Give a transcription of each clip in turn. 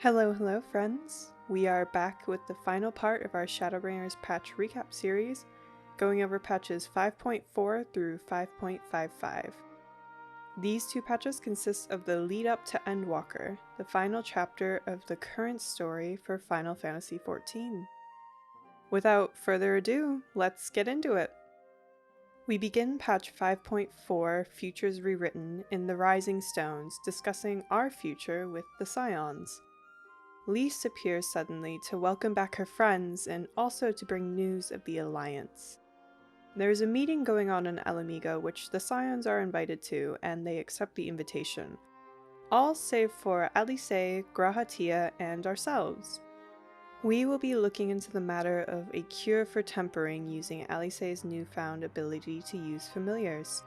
Hello friends! We are back with the final part of our Shadowbringers patch recap series, going over patches 5.4 through 5.55. These two patches consist of the lead up to Endwalker, the final chapter of the current story for Final Fantasy XIV. Without further ado, let's get into it! We begin patch 5.4, Futures Rewritten, in the Rising Stones, discussing our future with the Scions. Lise appears suddenly to welcome back her friends and also to bring news of the Alliance. There is a meeting going on in Alamigo which the Scions are invited to, and they accept the invitation. All save for Alice, Grahatia, and ourselves. We will be looking into the matter of a cure for tempering using Alice's newfound ability to use familiars.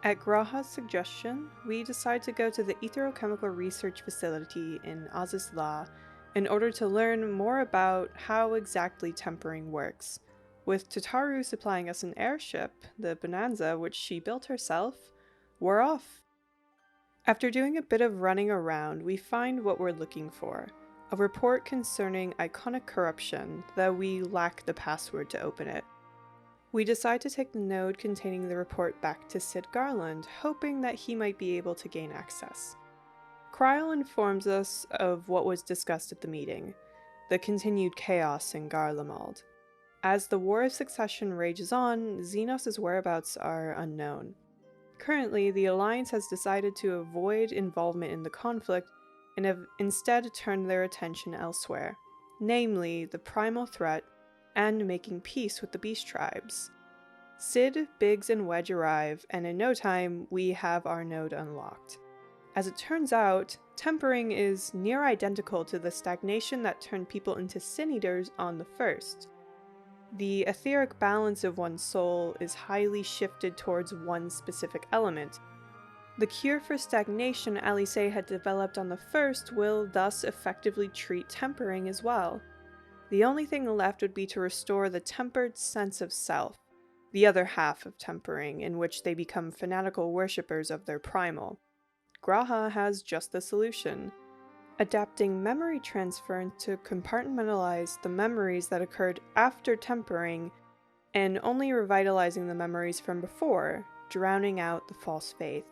At Graha's suggestion, we decide to go to the Etherochemical Research Facility in Azizla in order to learn more about how exactly tempering works. With Tataru supplying us an airship, the Bonanza, which she built herself, we're off. After doing a bit of running around, we find what we're looking for. A report concerning iconic corruption, though we lack the password to open it. We decide to take the node containing the report back to Sid Garland, hoping that he might be able to gain access. Kryl informs us of what was discussed at the meeting, the continued chaos in Garlemald. As the War of Succession rages on, Xenos' whereabouts are unknown. Currently, the Alliance has decided to avoid involvement in the conflict and have instead turned their attention elsewhere, namely the primal threat and making peace with the beast tribes. Sid, Biggs, and Wedge arrive, and in no time, we have our node unlocked. As it turns out, tempering is near identical to the stagnation that turned people into sin-eaters on the first. The etheric balance of one's soul is highly shifted towards one specific element. The cure for stagnation Alice had developed on the first will thus effectively treat tempering as well. The only thing left would be to restore the tempered sense of self, the other half of tempering, in which they become fanatical worshippers of their primal. Graha has just the solution. Adapting memory transference to compartmentalize the memories that occurred after tempering, and only revitalizing the memories from before, drowning out the false faith.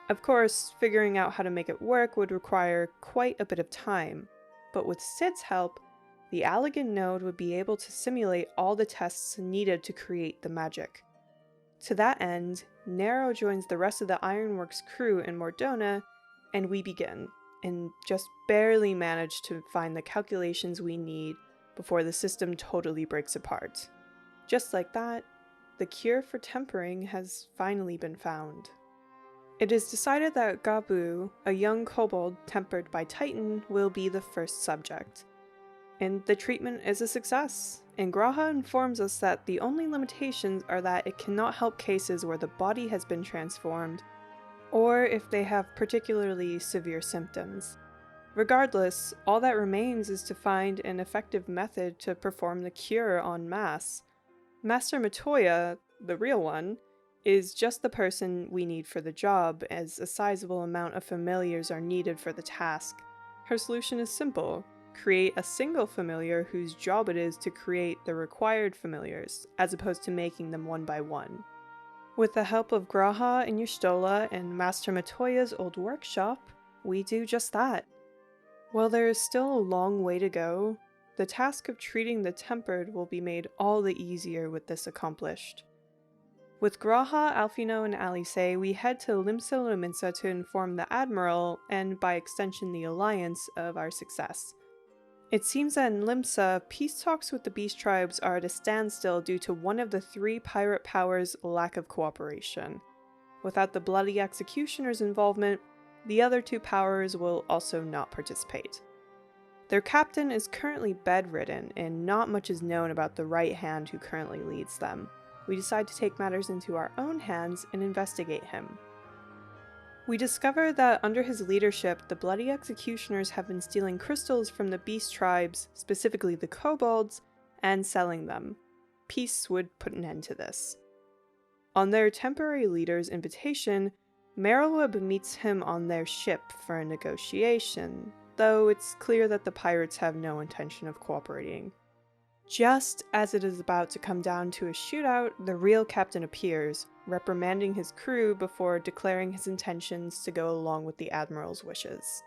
Of course, figuring out how to make it work would require quite a bit of time, but with Sid's help, the Allegan node would be able to simulate all the tests needed to create the magic. To that end, Nero joins the rest of the Ironworks crew in Mordona, and we begin, and just barely manage to find the calculations we need before the system totally breaks apart. Just like that, the cure for tempering has finally been found. It is decided that Gabu, a young kobold tempered by Titan, will be the first subject. And the treatment is a success, and Graha informs us that the only limitations are that it cannot help cases where the body has been transformed, or if they have particularly severe symptoms. Regardless, all that remains is to find an effective method to perform the cure en masse. Master Matoya, the real one, is just the person we need for the job, as a sizable amount of familiars are needed for the task. Her solution is simple. Create a single familiar whose job it is to create the required familiars, as opposed to making them one by one. With the help of Graha and Yustola and Master Matoya's old workshop, we do just that. While there is still a long way to go, the task of treating the tempered will be made all the easier with this accomplished. With Graha, Alfino, and Alice, we head to Limsa Luminsa to inform the Admiral, and by extension the Alliance, of our success. It seems that in Limsa, peace talks with the beast tribes are at a standstill due to one of the three pirate powers' lack of cooperation. Without the Bloody Executioner's involvement, the other two powers will also not participate. Their captain is currently bedridden, and not much is known about the right hand who currently leads them. We decide to take matters into our own hands and investigate him. We discover that under his leadership, the Bloody Executioners have been stealing crystals from the beast tribes, specifically the kobolds, and selling them. Peace would put an end to this. On their temporary leader's invitation, Merylweb meets him on their ship for a negotiation, though it's clear that the pirates have no intention of cooperating. Just as it is about to come down to a shootout, the real captain appears, reprimanding his crew before declaring his intentions to go along with the admiral's wishes.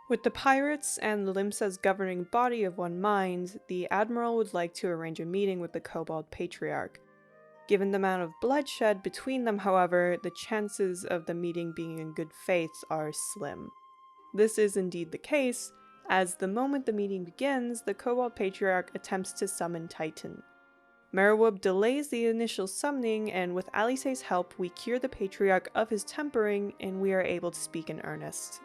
With the pirates and Limsa's governing body of one mind, the admiral would like to arrange a meeting with the Kobold Patriarch. Given the amount of bloodshed between them, however, the chances of the meeting being in good faith are slim. This is indeed the case, as the moment the meeting begins, the Kobold Patriarch attempts to summon Titan. Merewub delays the initial summoning, and with Alice's help, we cure the Patriarch of his tempering, and we are able to speak in earnest.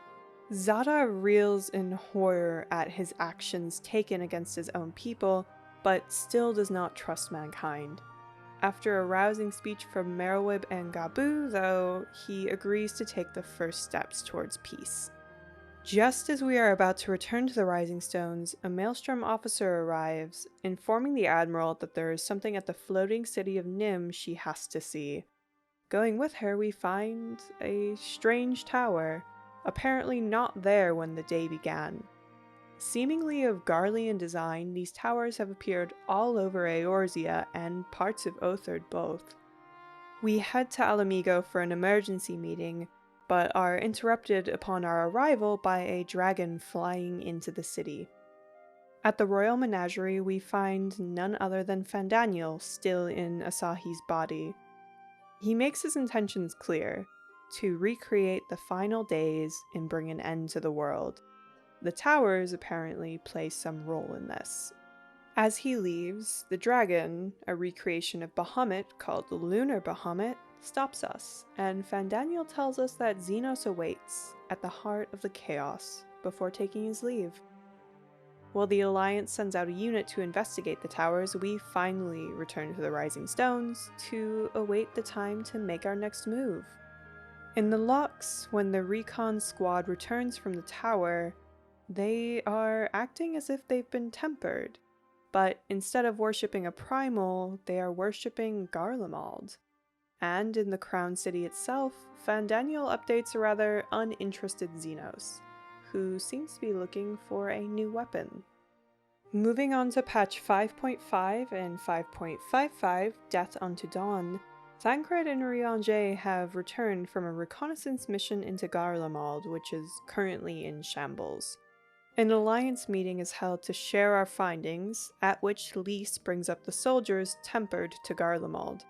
Zada reels in horror at his actions taken against his own people, but still does not trust mankind. After a rousing speech from Merewub and Gabu, though, he agrees to take the first steps towards peace. Just as we are about to return to the Rising Stones, a Maelstrom officer arrives, informing the Admiral that there is something at the floating city of Nim she has to see. Going with her, we find a strange tower, apparently not there when the day began. Seemingly of Garlean design, these towers have appeared all over Eorzea and parts of Otherd both. We head to Alamigo for an emergency meeting, but are interrupted upon our arrival by a dragon flying into the city. At the Royal Menagerie, we find none other than Fandaniel still in Asahi's body. He makes his intentions clear, to recreate the final days and bring an end to the world. The towers apparently play some role in this. As he leaves, the dragon, a recreation of Bahamut called the Lunar Bahamut, stops us, and Fandaniel tells us that Xenos awaits at the heart of the chaos before taking his leave. While the Alliance sends out a unit to investigate the towers, we finally return to the Rising Stones to await the time to make our next move. In the locks, when the recon squad returns from the tower, they are acting as if they've been tempered, but instead of worshipping a primal, they are worshipping Garlemald. And in the Crown City itself, Fandaniel updates a rather uninterested Xenos, who seems to be looking for a new weapon. Moving on to patch 5.5 and 5.55, Death Unto Dawn, Thancred and Riange have returned from a reconnaissance mission into Garlemald, which is currently in shambles. An alliance meeting is held to share our findings, at which Lys brings up the soldiers tempered to Garlemald.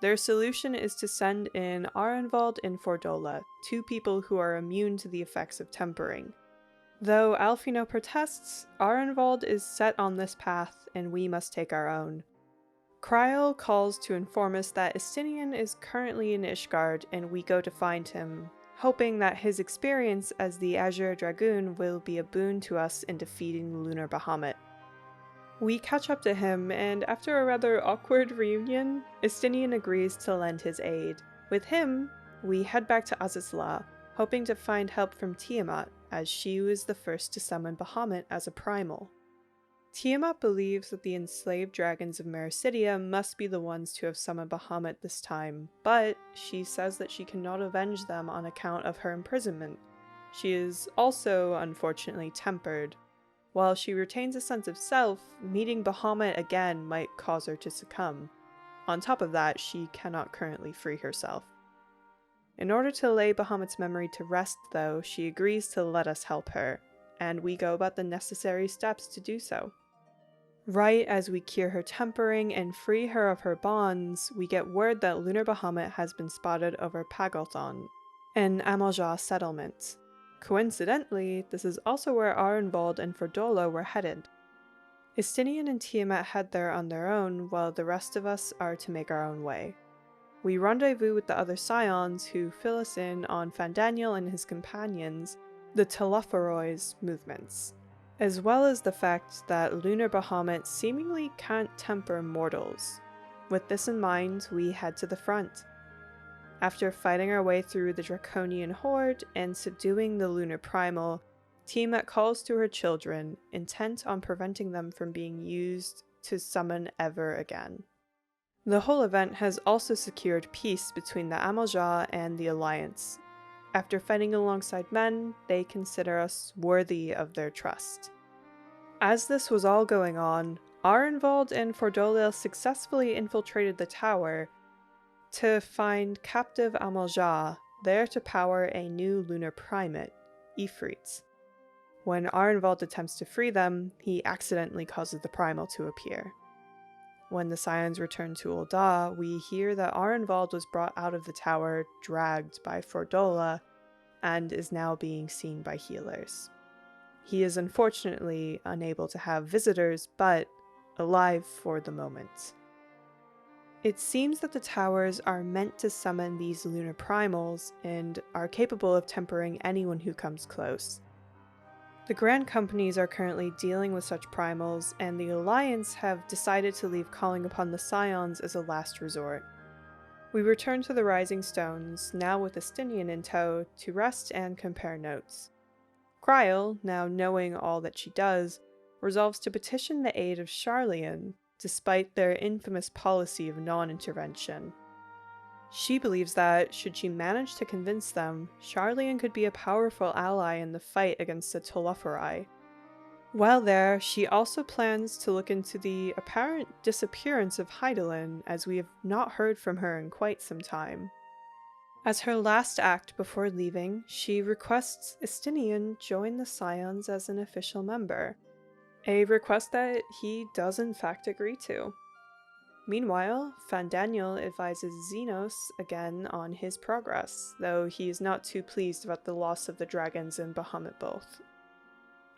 Their solution is to send in Arenvald and Fordola, two people who are immune to the effects of tempering. Though Alfino protests, Arenvald is set on this path and we must take our own. Kryl calls to inform us that Estinian is currently in Ishgard and we go to find him, hoping that his experience as the Azure Dragoon will be a boon to us in defeating the Lunar Bahamut. We catch up to him, and after a rather awkward reunion, Estinian agrees to lend his aid. With him, we head back to Azizla, hoping to find help from Tiamat, as she was the first to summon Bahamut as a primal. Tiamat believes that the enslaved dragons of Mericidia must be the ones to have summoned Bahamut this time, but she says that she cannot avenge them on account of her imprisonment. She is also, unfortunately, tempered. While she retains a sense of self, meeting Bahamut again might cause her to succumb. On top of that, she cannot currently free herself. In order to lay Bahamut's memory to rest, though, she agrees to let us help her, and we go about the necessary steps to do so. Right as we cure her tempering and free her of her bonds, we get word that Lunar Bahamut has been spotted over Pagolthon, an Amalja settlement. Coincidentally, this is also where Arenvald and Fordola were headed. Estinian and Tiamat head there on their own, while the rest of us are to make our own way. We rendezvous with the other Scions, who fill us in on Fandaniel and his companions, the Telophorois movements, as well as the fact that Lunar Bahamut seemingly can't temper mortals. With this in mind, we head to the front. After fighting our way through the Draconian Horde and subduing the Lunar Primal, Tiamat calls to her children, intent on preventing them from being used to summon ever again. The whole event has also secured peace between the Amalja and the Alliance. After fighting alongside men, they consider us worthy of their trust. As this was all going on, Arenvald and Fordolil successfully infiltrated the tower to find captive Amalja, there to power a new lunar primate, Ifrits. When Arenvald attempts to free them, he accidentally causes the primal to appear. When the Scions return to Ul'dah, we hear that Arenvald was brought out of the tower, dragged by Fordola, and is now being seen by healers. He is unfortunately unable to have visitors, but alive for the moment. It seems that the towers are meant to summon these lunar primals and are capable of tempering anyone who comes close. The Grand Companies are currently dealing with such primals, and the Alliance have decided to leave calling upon the Scions as a last resort. We return to the Rising Stones, now with Estinian in tow, to rest and compare notes. Cryel, now knowing all that she does, resolves to petition the aid of Charlian, despite their infamous policy of non-intervention. She believes that, should she manage to convince them, Charlian could be a powerful ally in the fight against the Tolophori. While there, she also plans to look into the apparent disappearance of Hydaelyn, as we have not heard from her in quite some time. As her last act before leaving, she requests Estinian join the Scions as an official member, a request that he does in fact agree to. Meanwhile, Fandaniel advises Xenos again on his progress, though he is not too pleased about the loss of the dragons and Bahamut both.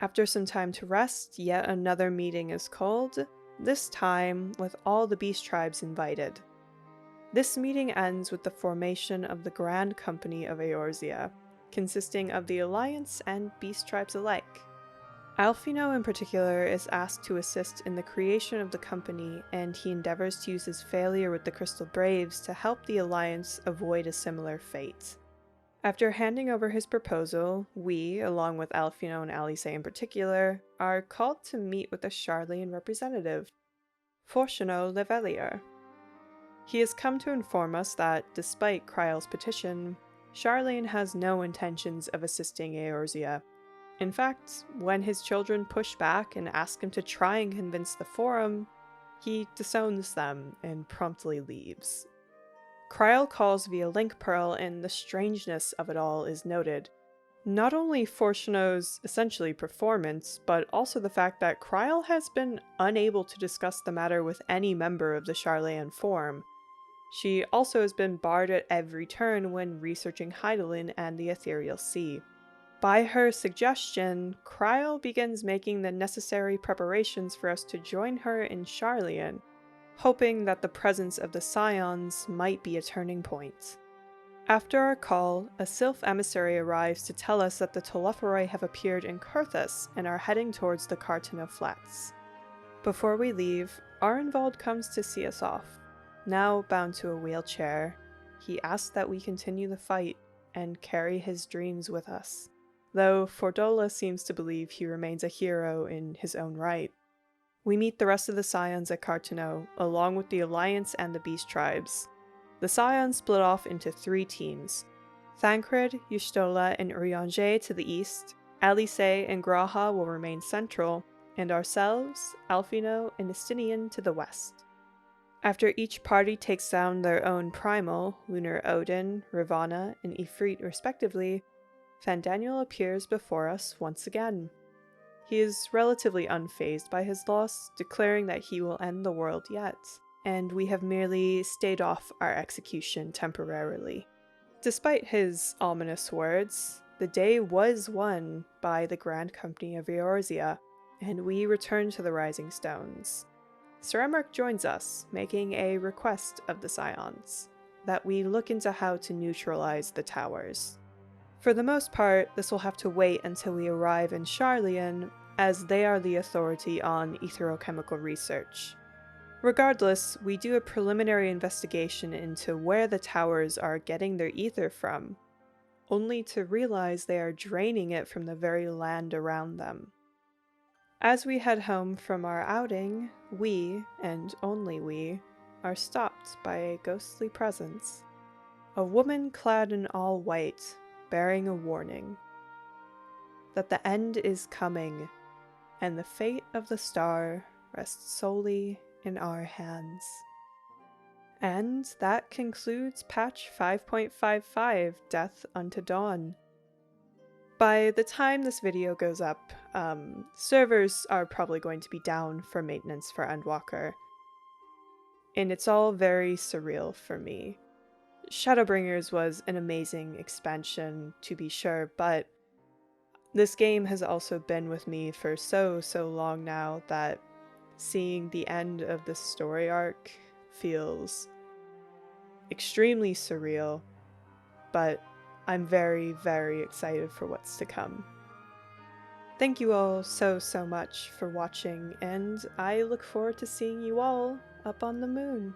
After some time to rest, yet another meeting is called, this time with all the beast tribes invited. This meeting ends with the formation of the Grand Company of Eorzea, consisting of the Alliance and beast tribes alike. Alfino in particular is asked to assist in the creation of the company, and he endeavors to use his failure with the Crystal Braves to help the Alliance avoid a similar fate. After handing over his proposal, we, along with Alfino and Alice in particular, are called to meet with a Charlian representative, Fortuno Levelier. He has come to inform us that, despite Cryel's petition, Charlian has no intentions of assisting Eorzea. In fact, when his children push back and ask him to try and convince the Forum, he disowns them and promptly leaves. Cryel calls via Link Pearl, and the strangeness of it all is noted. Not only Fortuno's essentially performance, but also the fact that Cryel has been unable to discuss the matter with any member of the Charlayan Forum. She also has been barred at every turn when researching Hydaelyn and the Ethereal Sea. By her suggestion, Cryel begins making the necessary preparations for us to join her in Charlian, hoping that the presence of the Scions might be a turning point. After our call, a Sylph emissary arrives to tell us that the Tolophori have appeared in Kurthus and are heading towards the Cartano Flats. Before we leave, Arenvald comes to see us off. Now bound to a wheelchair, he asks that we continue the fight and carry his dreams with us, though Fordola seems to believe he remains a hero in his own right. We meet the rest of the Scions at Cartano, along with the Alliance and the Beast Tribes. The Scions split off into 3 teams: Thancred, Y'shtola, and Urianger to the east, Alice and Graha will remain central, and ourselves, Alfino, and Estinian to the west. After each party takes down their own primal, Lunar Odin, Ravana, and Ifrit respectively, Fandaniel appears before us once again. He is relatively unfazed by his loss, declaring that he will end the world yet, and we have merely stayed off our execution temporarily. Despite his ominous words, the day was won by the Grand Company of Eorzea, and we return to the Rising Stones. Sir Emmerich joins us, making a request of the Scions, that we look into how to neutralize the towers. For the most part, this will have to wait until we arrive in Charlian, as they are the authority on etherochemical research. Regardless, we do a preliminary investigation into where the towers are getting their ether from, only to realize they are draining it from the very land around them. As we head home from our outing, we, and only we, are stopped by a ghostly presence. A woman clad in all white, bearing a warning that the end is coming, and the fate of the star rests solely in our hands. And that concludes patch 5.55, Death Unto Dawn. By the time this video goes up, servers are probably going to be down for maintenance for Endwalker, and it's all very surreal for me. Shadowbringers was an amazing expansion, to be sure, but this game has also been with me for so long now that seeing the end of this story arc feels extremely surreal, but I'm very excited for what's to come. Thank you all so much for watching, and I look forward to seeing you all up on the moon.